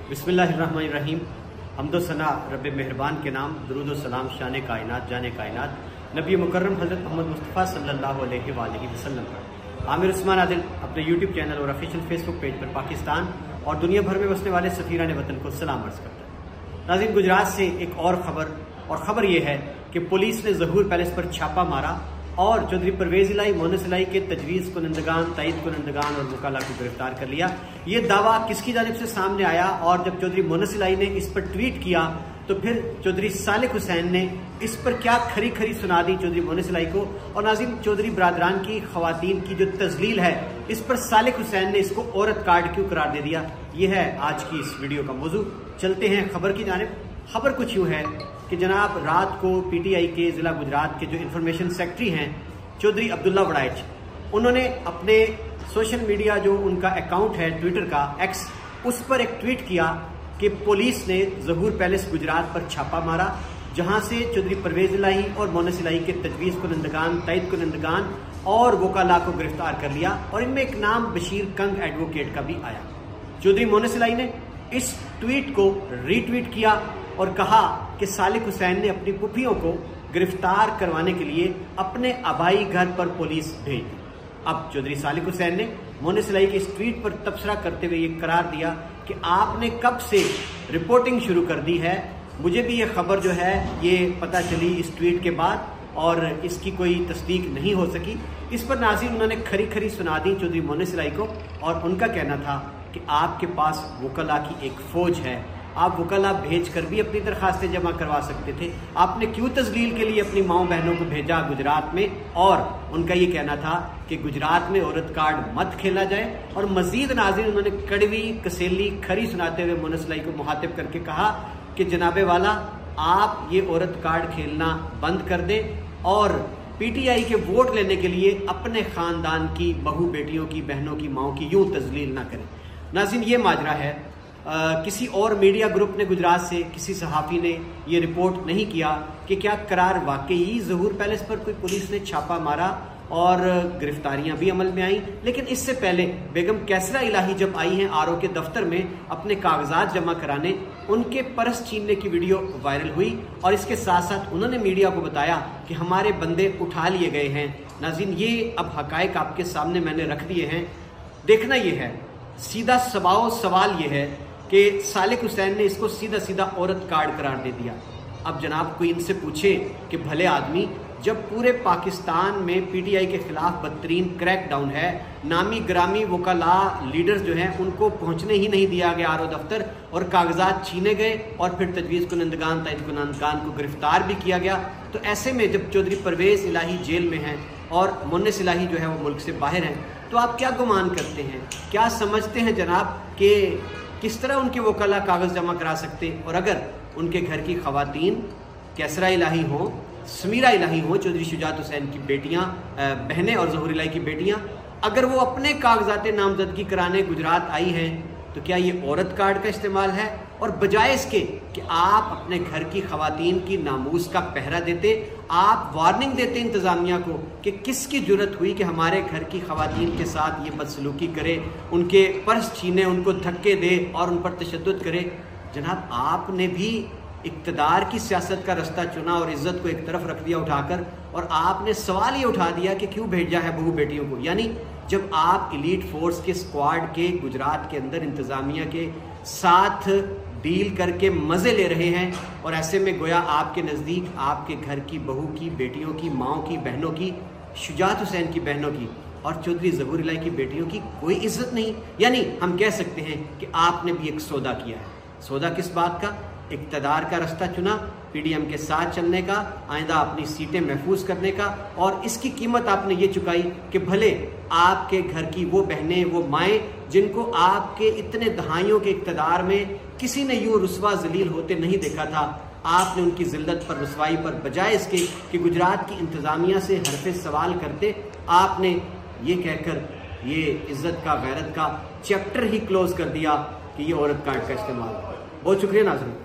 बिस्मिल्लाहिर्रहमानिर्रहीम। हम्दो सना रब्बे मेहरबान के नाम, दुरूद व सलाम शान कायनात जाने कायनात नबी मुकर्रम हज़रत मोहम्मद मुस्तफ़ा सल्लल्लाहु अलैहि वसल्लम पर। आमिर उस्मान आदिल अपने यूट्यूब चैनल और ऑफिशियल फेसबुक पेज पर पाकिस्तान और दुनिया भर में बसने वाले सफीरान वतन को सलाम अर्ज करता है। नाज़रीन, गुजरात से एक और खबर यह है कि पुलिस ने ज़हूर पैलेस पर छापा मारा और चौधरी परवेज इलाही, मोनस इलाही के तजवीज़ कुनंदगान, तायद कुनंदगान और वकाला को गिरफ्तार कर लिया। ये दावा किसकी जानिब से सामने आया? और जब चौधरी मोनस इलाही ने इस पर ट्वीट किया तो फिर चौधरी सालिक हुसैन ने इस पर क्या खरी खरी सुना दी चौधरी मोनस इलाही को। और नाज़रीन, चौधरी बरादरान की खवातीन की जो तजलील है, इस पर सालिक हुसैन ने इसको औरत कार्ड क्यों करार दे दिया, ये है आज की इस वीडियो का मौजू। चलते हैं खबर की जानिब। खबर कुछ यूँ है कि जनाब रात को पीटीआई के जिला गुजरात के जो इंफॉर्मेशन सेक्रेटरी हैं चौधरी अब्दुल्ला वड़ाइच, उन्होंने अपने सोशल मीडिया जो उनका अकाउंट है ट्विटर का एक्स, उस पर एक ट्वीट किया कि पुलिस ने ज़हूर पैलेस गुजरात पर छापा मारा, जहां से चौधरी परवेज इलाही और मोनस इलाही के तजवीज़ कुनंदगान, तायद कुनंदगान और वकाला को गिरफ्तार कर लिया। और इनमें एक नाम बशीर कंग एडवोकेट का भी आया। चौधरी मोनस इलाही ने इस ट्वीट को रीट्वीट किया और कहा कि सालिक हुसैन ने अपनी पुफियों को गिरफ्तार करवाने के लिए अपने आबाई घर पर पुलिस भेज दी। अब चौधरी सालिक हुसैन ने मोनस इलाही के इस ट्वीट पर तबसरा करते हुए ये करार दिया कि आपने कब से रिपोर्टिंग शुरू कर दी है। मुझे भी ये खबर जो है ये पता चली इस ट्वीट के बाद और इसकी कोई तस्दीक नहीं हो सकी। इस पर नाज़रीन उन्होंने खरी खरी सुना दी चौधरी मोनस इलाही को और उनका कहना था कि आपके पास वकला की एक फौज है, आप वकला भेज कर भी अपनी दरखास्तें जमा करवा सकते थे, आपने क्यों तजलील के लिए अपनी माओ बहनों को भेजा गुजरात में। और उनका ये कहना था कि गुजरात में औरत कार्ड मत खेला जाए। और मजीद नाज़रीन उन्होंने कड़वी कसेली खरी सुनाते हुए मोनस इलाही को मुखातिब करके कहा कि जनाबे वाला, आप ये औरत कार्ड खेलना बंद कर दें और पीटीआई के वोट लेने के लिए अपने खानदान की बहू बेटियों की, बहनों की, माओ की यूं तजलील ना करें। नाज़रीन, ये माजरा है। किसी और मीडिया ग्रुप ने गुजरात से किसी सहाफ़ी ने ये रिपोर्ट नहीं किया कि क्या करार वाकई ज़हूर पैलेस पर कोई पुलिस ने छापा मारा और गिरफ्तारियां भी अमल में आई। लेकिन इससे पहले बेगम कैसरा इलाही जब आई हैं आरओ के दफ्तर में अपने कागजात जमा कराने, उनके पर्स छीनने की वीडियो वायरल हुई और इसके साथ साथ उन्होंने मीडिया को बताया कि हमारे बंदे उठा लिए गए हैं। नाज़रीन, ये अब हकायक आपके सामने मैंने रख दिए हैं। देखना ये है, सीधा सवाल ये है कि सालिक हुसैन ने इसको सीधा सीधा औरत कार्ड करार दे दिया। अब जनाब कोई इनसे पूछे कि भले आदमी, जब पूरे पाकिस्तान में पीटीआई के खिलाफ बदतरीन क्रैकडाउन है, नामी ग्रामी वकला लीडर्स जो हैं उनको पहुंचने ही नहीं दिया गया आरओ दफ्तर और कागजात छीने गए और फिर तजवीज़ कुनंदगान, तायद कुनंदगान को गिरफ्तार भी किया गया, तो ऐसे में जब चौधरी परवेज इलाही जेल में हैं और मोनस इलाही जो है वो मुल्क से बाहर हैं, तो आप क्या गुमान करते हैं, क्या समझते हैं जनाब कि किस तरह उनके वकला कागज जमा करा सकते? और अगर उनके घर की खवातीन कैसरा इलाही हों, समीरा इलाही हों, चौधरी शुजात हुसैन की बेटियां, बहनें और ज़हूर इलाही की बेटियां, अगर वो अपने कागजात नामजदगी कराने गुजरात आई हैं, तो क्या ये औरत कार्ड का इस्तेमाल है? और बजाय इसके कि आप अपने घर की खवातीन की नामूस का पहरा देते, आप वार्निंग देते इंतज़ामिया को कि किसकी जुर्रत हुई कि हमारे घर की खवातीन के साथ ये बदसलूकी करे, उनके पर्स छीने, उनको धक्के दे और उन पर तशद्दुद करे। जनाब, आपने भी इक़्तिदार की सियासत का रास्ता चुना और इज्जत को एक तरफ रख दिया उठाकर, और आपने सवाल ये उठा दिया कि क्यों भेजा है बहू बेटियों को। यानी जब आप एलीट फोर्स के स्क्वाड के गुजरात के अंदर इंतज़ामिया के साथ डील करके मज़े ले रहे हैं और ऐसे में गोया आपके नज़दीक आपके घर की बहू की, बेटियों की, माओ की, बहनों की, शुजात हुसैन की बहनों की और चौधरी ज़हूर इलाही की बेटियों की कोई इज्जत नहीं। यानी हम कह सकते हैं कि आपने भी एक सौदा किया है। सौदा किस बात का? इक़्तिदार का रास्ता चुना, पीडीएम के साथ चलने का, आइंदा अपनी सीटें महफूज करने का, और इसकी कीमत आपने ये चुकाई कि भले आपके घर की वो बहनें, वो माएँ जिनको आपके इतने दहाइयों के इक़्तिदार में किसी ने यूँ रुस्वा जलील होते नहीं देखा था, आपने उनकी जिल्लत पर, रुसवाई पर, बजाय इसके कि गुजरात की इंतज़ामिया से हरफे सवाल करते, आपने ये कहकर ये इज्जत का, गैरत का चैप्टर ही क्लोज कर दिया कि ये औरत कार्ड का इस्तेमाल। बहुत शुक्रिया नाज़रीन।